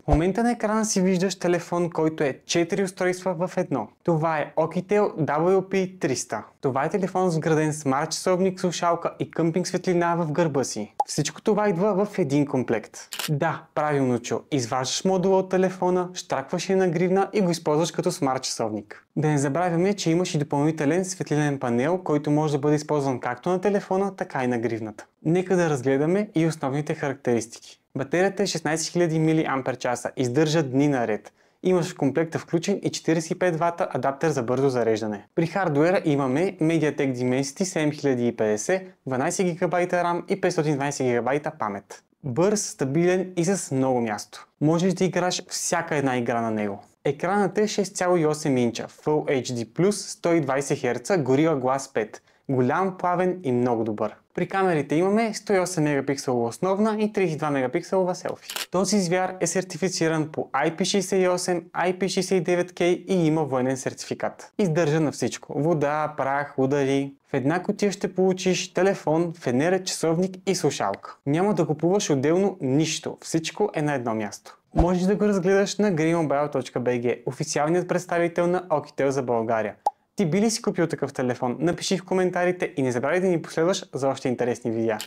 В момента на екрана си виждаш телефон, който е 4 устройства в едно. Това е Oukitel WP300. Това е телефон с вграден смарт часовник, слушалка и къмпинг светлина в гърба си. Всичко това идва в един комплект. Да, правилно чу. Изваждаш модула от телефона, щракваш я на гривна и го използваш като смарт часовник. Да не забравяме, че имаш и допълнителен светлинен панел, който може да бъде използван както на телефона, така и на гривната. Нека да разгледаме и основните характеристики. Батерията е 16 000 мАч, издържа дни наред. Имаш в комплекта включен и 45 W адаптер за бързо зареждане. При хардуера имаме MediaTek Dimensity 7050, 12 ГБ RAM и 512 ГБ памет. Бърз, стабилен и с много място. Можеш да играш всяка една игра на него. Екранът е 6,8 инча, Full HD+, 120 Hz, Gorilla Glass 5. Голям, плавен и много добър. При камерите имаме 108 мегапикселова основна и 32 мегапикселова селфи. Този звяр е сертифициран по IP68, IP69K и има военен сертификат. Издържа на всичко. Вода, прах, удари. В една кутия ще получиш телефон, фенера, часовник и слушалка. Няма да купуваш отделно нищо. Всичко е на едно място. Можеш да го разгледаш на greenmobile.bg, официалният представител на Oukitel за България. Ти би ли си купил такъв телефон? Напиши в коментарите и не забравяй да ни последваш за още интересни видеа.